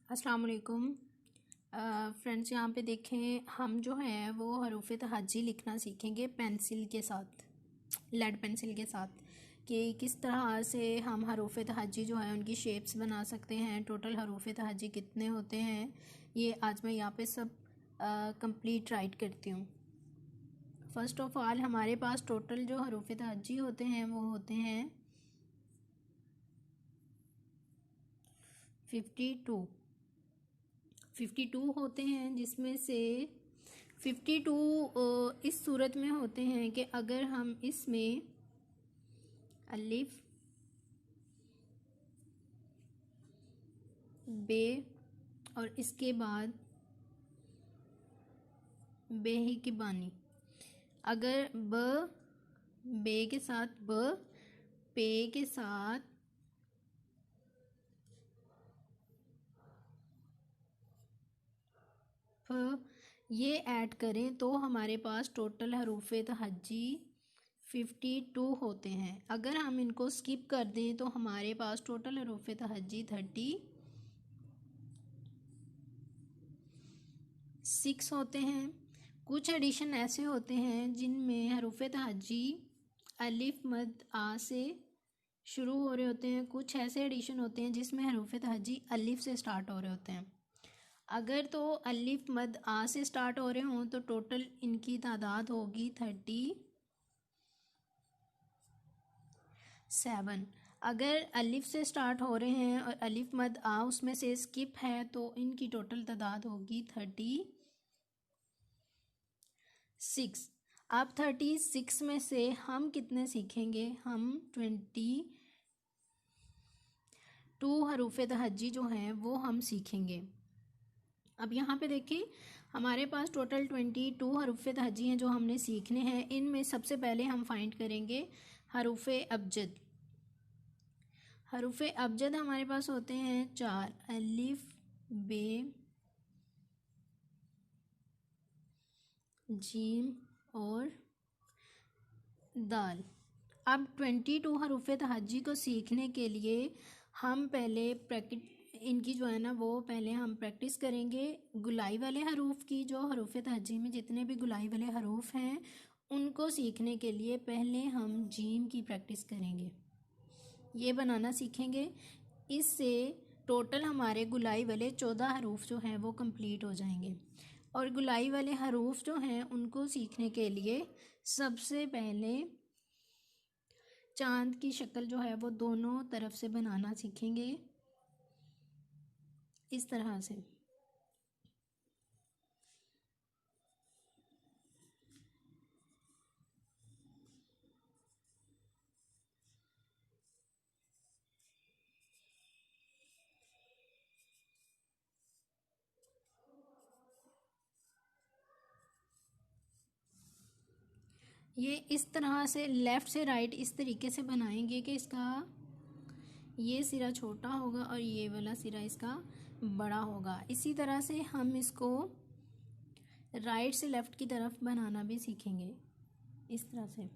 अस्सलाम वालेकुम फ्रेंड्स। यहाँ पे देखें, हम जो है वो हरूफ तहज्जी लिखना सीखेंगे पेंसिल के साथ, लेड पेंसिल के साथ, कि किस तरह से हम हरूफ तहज्जी जो है उनकी शेप्स बना सकते हैं। टोटल हरूफ तहज्जी कितने होते हैं, ये आज मैं यहाँ पे सब कंप्लीट राइट करती हूँ। फ़र्स्ट ऑफ़ ऑल हमारे पास टोटल जो हरूफ तहज्जी होते हैं वो होते हैं 52 होते हैं, जिसमें से 52 इस सूरत में होते हैं कि अगर हम इसमें अलिफ बे और इसके बाद बे ही की बानी, अगर बे के साथ पे के साथ ये ऐड करें तो हमारे पास टोटल हरूफ तहज्जी 52 होते हैं। अगर हम इनको स्किप कर दें तो हमारे पास टोटल हरूफ तहज्जी 36 होते हैं। कुछ एडिशन ऐसे होते हैं जिनमें हरूफ तहज्जी अलिफ मद आ से शुरू हो रहे होते हैं। कुछ ऐसे एडिशन होते हैं जिसमें हरूफ तहज्जी अलिफ से स्टार्ट हो रहे होते हैं। अगर तो अलिफ मद आ से स्टार्ट हो रहे हों तो टोटल इनकी तादाद होगी 37। अगर अलिफ से स्टार्ट हो रहे हैं और अलिफ मद आ उसमें से स्किप है तो इनकी टोटल तादाद होगी 36। अब 36 में से हम कितने सीखेंगे, हम 22 हरूफ तहज्जी जो हैं वो हम सीखेंगे। अब यहाँ पे देखिए, हमारे पास टोटल 22 हरूफ तहज्जी हैं जो हमने सीखने हैं। इनमें सबसे पहले हम फाइंड करेंगे हरूफ अबजद। हरूफ अबजद हमारे पास होते हैं 4, अलिफ बे जीम और दाल। अब 22 हरूफ तहज्जी को सीखने के लिए हम पहले इनकी जो है ना वो पहले हम प्रैक्टिस करेंगे गुलाई वाले हरूफ की। जो हरूफ तहज्जी में जितने भी गुलाई वाले हरूफ हैं उनको सीखने के लिए पहले हम जीम की प्रैक्टिस करेंगे, ये बनाना सीखेंगे। इससे टोटल हमारे गुलाई वाले 14 हरूफ जो हैं वो कंप्लीट हो जाएंगे। और गुलाई वाले हरूफ जो हैं उनको सीखने के लिए सबसे पहले चांद की शक्ल जो है वो दोनों तरफ से बनाना सीखेंगे, इस तरह से। ये इस तरह से लेफ़्ट से राइट इस तरीके से बनाएंगे कि इसका ये सिरा छोटा होगा और ये वाला सिरा इसका बड़ा होगा। इसी तरह से हम इसको राइट से लेफ़्ट की तरफ बनाना भी सीखेंगे, इस तरह से।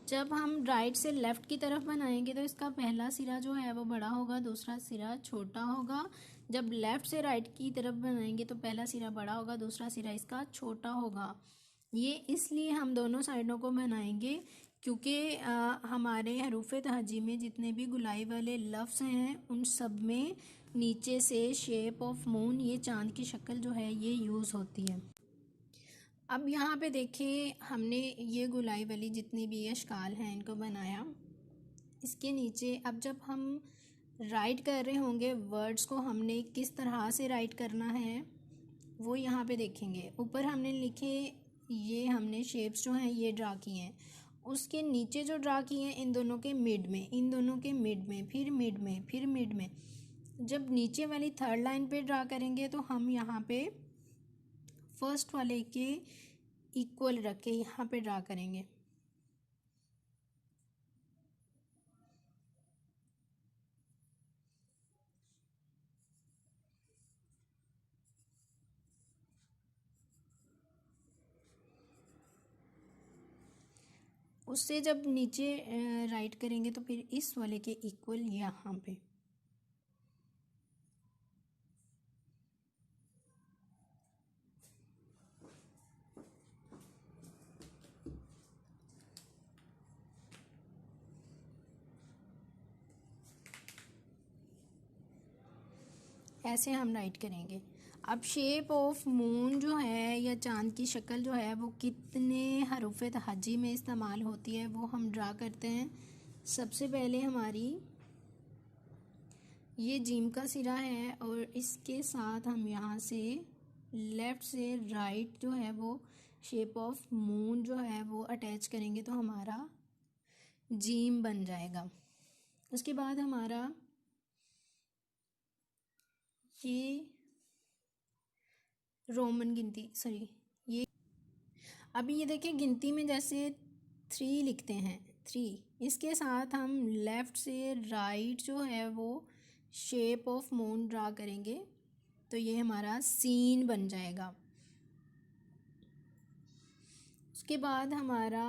जब हम राइट से लेफ़्ट की तरफ बनाएंगे तो इसका पहला सिरा जो है वो बड़ा होगा, दूसरा सिरा छोटा होगा। जब लेफ़्ट से राइट की तरफ बनाएंगे तो पहला सिरा बड़ा होगा, दूसरा सिरा इसका छोटा होगा। ये इसलिए हम दोनों साइडों को बनाएंगे क्योंकि हमारे हरूफ तहज्जी में जितने भी गुलाई वाले लफ्ज़ हैं उन सब में नीचे से शेप ऑफ मून, ये चांद की शक्ल जो है ये यूज़ होती है। अब यहाँ पे देखिए, हमने ये गुलाई वाली जितनी भी अशकाल हैं इनको बनाया। इसके नीचे अब जब हम राइट कर रहे होंगे वर्ड्स को हमने किस तरह से राइट करना है वो यहाँ पे देखेंगे। ऊपर हमने लिखे, ये हमने शेप्स जो हैं ये ड्रा किए हैं। उसके नीचे जो ड्रा किए हैं इन दोनों के मिड में, इन दोनों के मिड में, फिर मिड में, फिर मिड में। जब नीचे वाली थर्ड लाइन पे ड्रा करेंगे तो हम यहाँ पे फर्स्ट वाले के इक्वल रख के यहाँ पे ड्रा करेंगे। उससे जब नीचे राइट करेंगे तो फिर इस वाले के इक्वल यहाँ पे। ऐसे हम राइट करेंगे। अब शेप ऑफ मून जो है या चांद की शक्ल जो है वो कितने हरूफ तहज्जी में इस्तेमाल होती है वो हम ड्रा करते हैं। सबसे पहले हमारी ये जीम का सिरा है और इसके साथ हम यहाँ से लेफ़्ट से राइट जो है वो शेप ऑफ मून जो है वो अटैच करेंगे तो हमारा जीम बन जाएगा। उसके बाद हमारा ये रोमन गिनती ये अभी ये देखिए गिनती में जैसे 3 लिखते हैं 3, इसके साथ हम लेफ़्ट से राइट जो है वो शेप ऑफ मून ड्रा करेंगे तो ये हमारा सीन बन जाएगा। उसके बाद हमारा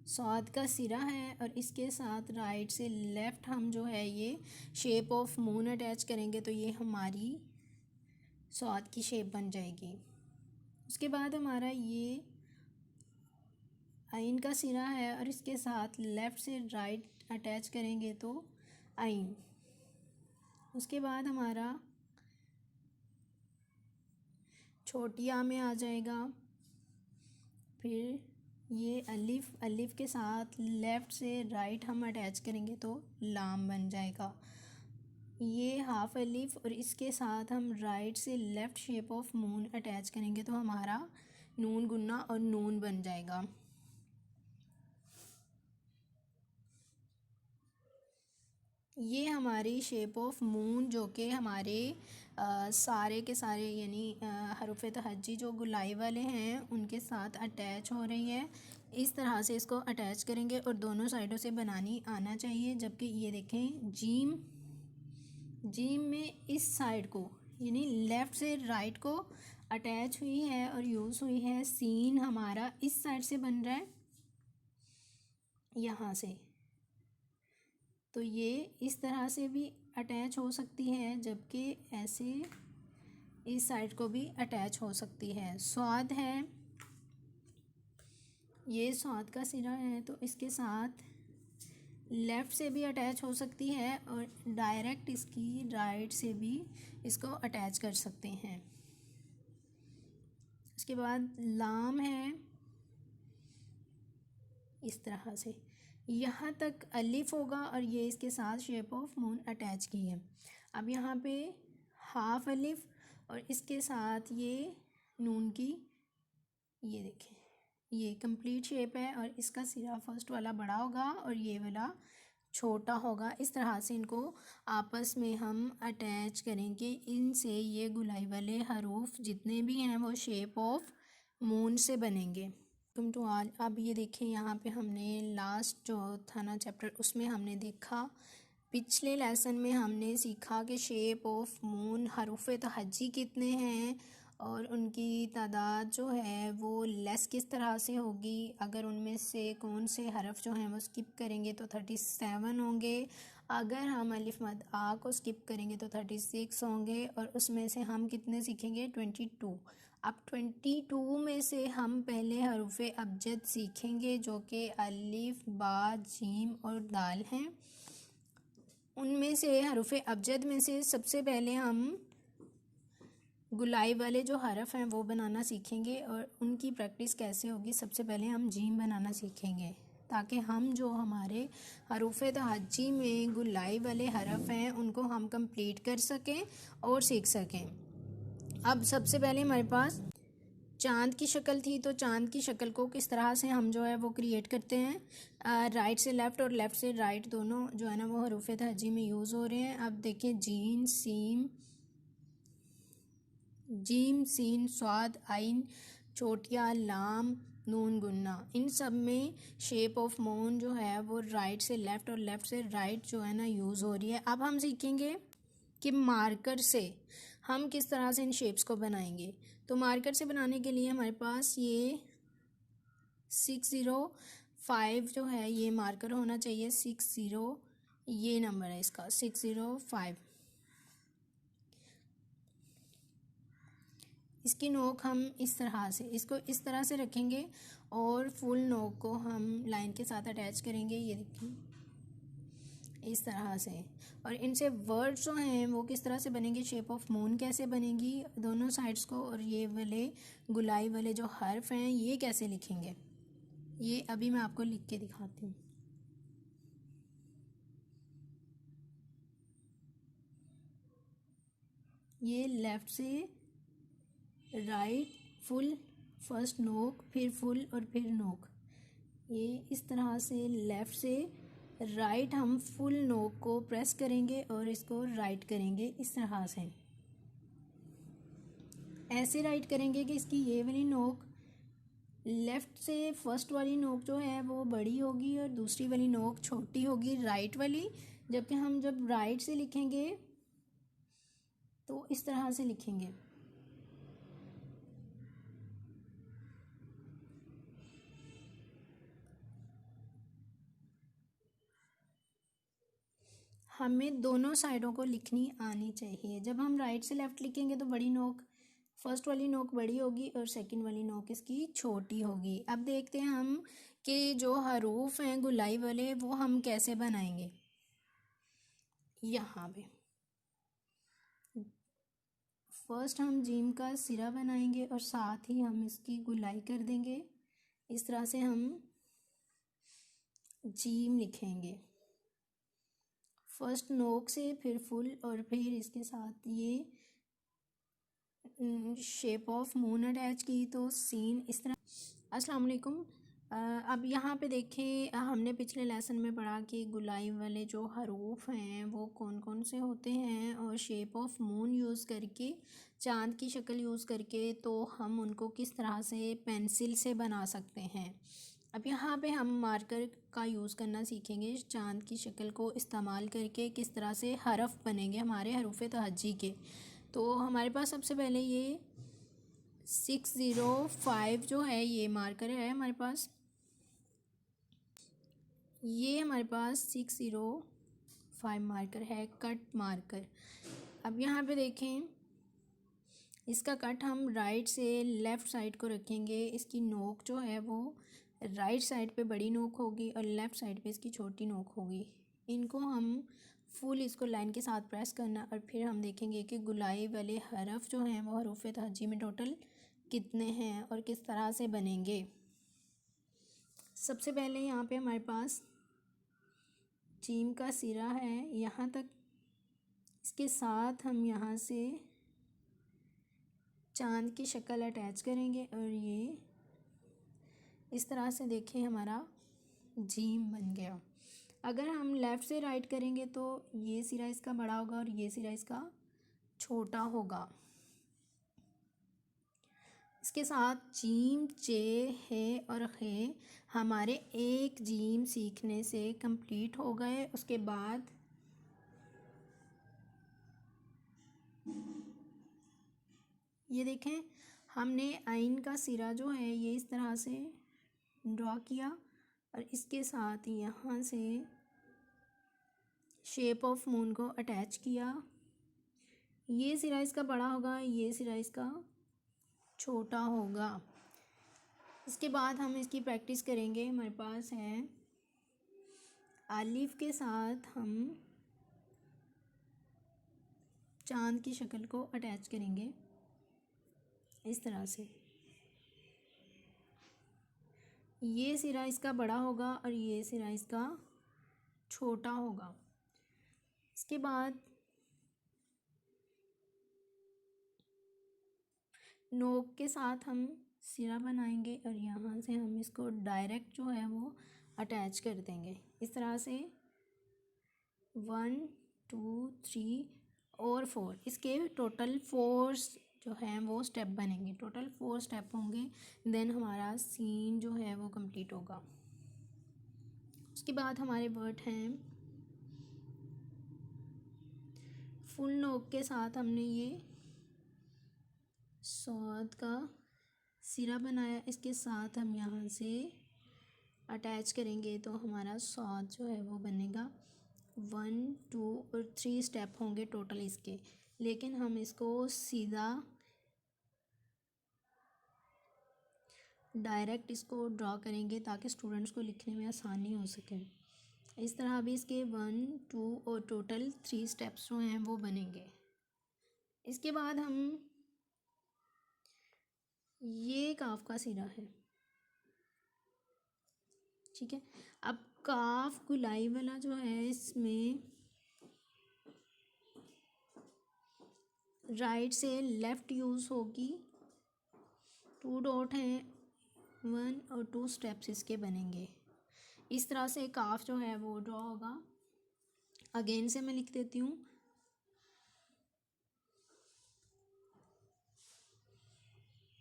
सौद का सिरा है और इसके साथ राइट से लेफ़्ट हम जो है ये शेप ऑफ मून अटैच करेंगे तो ये हमारी सौद की शेप बन जाएगी। उसके बाद हमारा ये आइन का सिरा है और इसके साथ लेफ़्ट से राइट अटैच करेंगे तो आइन। उसके बाद हमारा छोटिया में आ जाएगा। फिर ये अलिफ के साथ लेफ़्ट से राइट हम अटैच करेंगे तो लाम बन जाएगा। ये हाफ अलिफ और इसके साथ हम राइट से left shape of moon attach करेंगे तो हमारा नून गुन्ना और नून बन जाएगा। ये हमारी शेप ऑफ मून जो कि हमारे सारे के सारे यानी हरूफ तहज्जी जो गुलाई वाले हैं उनके साथ अटैच हो रही है। इस तरह से इसको अटैच करेंगे और दोनों साइडों से बनानी आना चाहिए। जबकि ये देखें जीम में इस साइड को यानी लेफ़्ट से राइट को अटैच हुई है और यूज़ हुई है। सीन हमारा इस साइड से बन रहा है यहाँ से, तो ये इस तरह से भी अटैच हो सकती है जबकि ऐसे इस साइड को भी अटैच हो सकती है। स्वाद है, ये स्वाद का सिरा है तो इसके साथ लेफ़्ट से भी अटैच हो सकती है और डायरेक्ट इसकी राइट से भी इसको अटैच कर सकते हैं। उसके बाद लाम है इस तरह से, यहाँ तक अलिफ होगा और ये इसके साथ शेप ऑफ मून अटैच की है। अब यहाँ पे हाफ अलिफ और इसके साथ ये नून की, ये देखें ये कंप्लीट शेप है और इसका सिरा फर्स्ट वाला बड़ा होगा और ये वाला छोटा होगा। इस तरह से इनको आपस में हम अटैच करेंगे। इनसे ये गुलाई वाले हरूफ जितने भी हैं वो शेप ऑफ मून से बनेंगे। तुम तो आज अब ये देखें यहाँ पे हमने लास्ट जो था ना चैप्टर उसमें हमने देखा, पिछले लेसन में हमने सीखा कि शेप ऑफ मून हरूफ तहज्जी कितने हैं और उनकी तादाद जो है वो लेस किस तरह से होगी। अगर उनमें से कौन से हरफ जो हैं वो स्किप करेंगे तो 37 होंगे। अगर हम अलिफ मद आ को स्किप करेंगे तो 36 होंगे और उसमें से हम कितने सीखेंगे 22। अब 22 में से हम पहले हरूफ अबजद सीखेंगे जो कि अलिफ बा जीम और दाल हैं। उनमें से हरूफ अबजद में से सबसे पहले हम गुलाई वाले जो हरफ हैं वो बनाना सीखेंगे और उनकी प्रैक्टिस कैसे होगी, सबसे पहले हम जीम बनाना सीखेंगे ताकि हम जो हमारे हरूफ तहज्जी में गुलाई वाले हरफ हैं उनको हम कंप्लीट कर सकें और सीख सकें। अब सबसे पहले हमारे पास चांद की शक्ल थी तो चांद की शक्ल को किस तरह से हम जो है वो क्रिएट करते हैं। राइट से लेफ़्ट और लेफ़्ट से राइट दोनों जो है ना वो हरूफ तहज्जी में यूज़ हो रहे हैं। अब देखिए जीम सीन स्वाद आइन छोटिया लाम नून गुन्ना, इन सब में शेप ऑफ मून जो है वो राइट से लेफ़्ट और लेफ़्ट से राइट जो है ना यूज़ हो रही है। अब हम सीखेंगे कि मार्कर से हम किस तरह से इन शेप्स को बनाएंगे। तो मार्कर से बनाने के लिए हमारे पास ये 5 जो है ये मार्कर होना चाहिए, 60 ये नंबर है इसका, 605। इसकी नोक हम इस तरह से, इसको इस तरह से रखेंगे और फुल नोक को हम लाइन के साथ अटैच करेंगे, ये देखिए इस तरह से। और इनसे वर्ड्स जो हैं वो किस तरह से बनेंगे, शेप ऑफ मून कैसे बनेगी दोनों साइड्स को, और ये वाले गुलाई वाले जो हर्फ हैं ये कैसे लिखेंगे, ये अभी मैं आपको लिख के दिखाती हूँ। ये लेफ़्ट से राइट फुल, फर्स्ट नोक, फिर फुल और फिर नोक, ये इस तरह से लेफ़्ट से राइट हम फुल नोक को प्रेस करेंगे और इसको राइट करेंगे इस तरह से। ऐसे राइट करेंगे कि इसकी ये वाली नोक लेफ़्ट से फर्स्ट वाली नोक जो है वो बड़ी होगी और दूसरी वाली नोक छोटी होगी राइट वाली, जबकि हम जब राइट से लिखेंगे तो इस तरह से लिखेंगे। हमें दोनों साइडों को लिखनी आनी चाहिए। जब हम राइट से लेफ़्ट लिखेंगे तो बड़ी नोक, फर्स्ट वाली नोक बड़ी होगी और सेकंड वाली नोक इसकी छोटी होगी। अब देखते हैं हम कि जो हरूफ हैं गुलाई वाले वो हम कैसे बनाएंगे। यहाँ पे फर्स्ट हम जीम का सिरा बनाएंगे और साथ ही हम इसकी गुलाई कर देंगे। इस तरह से हम जीम लिखेंगे, फर्स्ट नोक से फिर फुल और फिर इसके साथ ये शेप ऑफ मून अटैच की तो सीन इस तरह। अस्सलाम वालेकुम। अब यहाँ पे देखें, हमने पिछले लेसन में पढ़ा कि गुलाई वाले जो हरूफ हैं वो कौन कौन से होते हैं, और शेप ऑफ मून यूज़ करके, चाँद की शक्ल यूज़ करके तो हम उनको किस तरह से पेंसिल से बना सकते हैं। अब यहाँ पे हम मार्कर का यूज़ करना सीखेंगे, चाँद की शक्ल को इस्तेमाल करके किस तरह से हरफ बनेंगे हमारे हरूफ तहज्जी के। तो हमारे पास सबसे पहले ये 605 जो है ये मार्कर है हमारे पास, ये हमारे पास 605 मार्कर है, कट मार्कर। अब यहाँ पे देखें, इसका कट हम राइट से लेफ़्ट साइड को रखेंगे, इसकी नोक जो है वो राइट साइड पे बड़ी नोक होगी और लेफ़्ट साइड पे इसकी छोटी नोक होगी। इनको हम फुल इसको लाइन के साथ प्रेस करना और फिर हम देखेंगे कि गुलाई वाले हरफ जो हैं वो हरूफ तहज्जी में टोटल कितने हैं और किस तरह से बनेंगे। सबसे पहले यहाँ पे हमारे पास जीम का सिरा है, यहाँ तक इसके साथ हम यहाँ से चाँद की शक्ल अटैच करेंगे और ये इस तरह से देखें हमारा जीम बन गया। अगर हम लेफ़्ट से राइट करेंगे तो ये सिरा इसका बड़ा होगा और ये सिरा इसका छोटा होगा। इसके साथ जीम, चे, है और खे हमारे एक जीम सीखने से कंप्लीट हो गए। उसके बाद ये देखें, हमने आइन का सिरा जो है ये इस तरह से ड्रॉ किया और इसके साथ यहाँ से शेप ऑफ मून को अटैच किया। ये सिरा इसका बड़ा होगा, ये सिरा इसका छोटा होगा। इसके बाद हम इसकी प्रैक्टिस करेंगे। हमारे पास है आलिफ के साथ हम चाँद की शक्ल को अटैच करेंगे इस तरह से। ये सिरा इसका बड़ा होगा और ये सिरा इसका छोटा होगा। इसके बाद नोक के साथ हम सिरा बनाएंगे और यहाँ से हम इसको डायरेक्ट जो है वो अटैच कर देंगे इस तरह से। 1 2 3 और 4, इसके टोटल 4 जो हैं वो स्टेप बनेंगे, टोटल 4 स्टेप होंगे। देन हमारा सीन जो है वो कंप्लीट होगा। उसके बाद हमारे वर्ड हैं फुल नोक के साथ हमने ये सौद का सिरा बनाया, इसके साथ हम यहाँ से अटैच करेंगे तो हमारा सॉथ जो है वो बनेगा 1 2 और 3 स्टेप होंगे टोटल इसके, लेकिन हम इसको सीधा डायरेक्ट इसको ड्रॉ करेंगे ताकि स्टूडेंट्स को लिखने में आसानी हो सके। इस तरह भी इसके 1 2 और टोटल 3 स्टेप्स जो हैं वो बनेंगे। इसके बाद हम ये काफ का सिरा है, ठीक है। अब काफ गुलाई वाला जो है इसमें राइट से लेफ़्ट यूज़ होगी। 2 डॉट हैं, 1 और 2 स्टेप्स इसके बनेंगे। इस तरह से काफ जो है वो ड्रॉ होगा। अगेन से मैं लिख देती हूँ।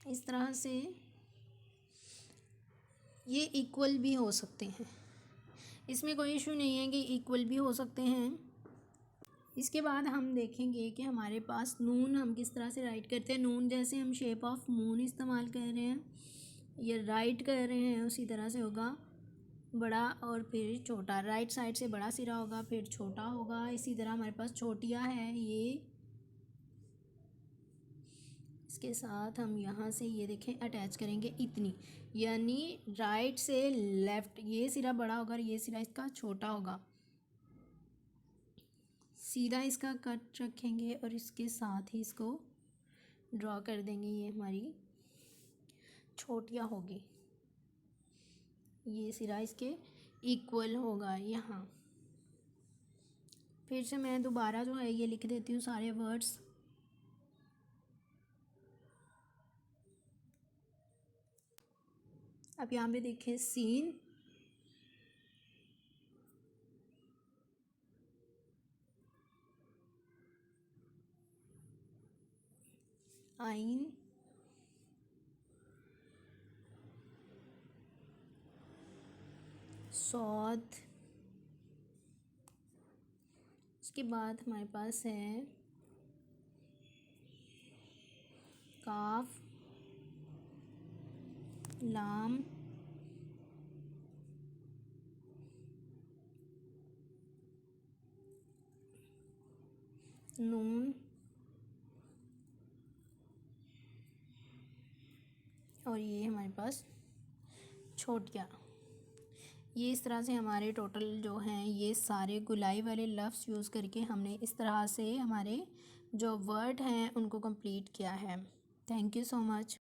इस तरह से ये इक्वल भी हो सकते हैं, इसमें कोई इशू नहीं है कि इक्वल भी हो सकते हैं। इसके बाद हम देखेंगे कि हमारे पास नून हम किस तरह से राइट करते हैं। नून जैसे हम शेप ऑफ मून इस्तेमाल कर रहे हैं या राइट कर रहे हैं, उसी तरह से होगा बड़ा और फिर छोटा। राइट साइड से बड़ा सिरा होगा फिर छोटा होगा। इसी तरह हमारे पास छोटियाँ हैं, ये इसके साथ हम यहाँ से ये देखें अटैच करेंगे इतनी, यानी राइट से लेफ़्ट ये सिरा बड़ा होगा और ये सिरा इसका छोटा होगा। सीधा इसका कट रखेंगे और इसके साथ ही इसको ड्रॉ कर देंगे। ये हमारी छोटियाँ होगी, ये सिरा इसके इक्वल होगा यहाँ। फिर से मैं दोबारा जो है ये लिख देती हूँ सारे वर्ड्स। अब यहाँ पे देखें सीन, आइन, सौद। उसके बाद हमारे पास है काफ, लाम, नून और ये हमारे पास छोटियाँ। ये इस तरह से हमारे टोटल जो हैं ये सारे गुलाई वाले लफ्ज़ यूज़ करके हमने इस तरह से हमारे जो वर्ड हैं उनको कंप्लीट किया है। Thank you so much.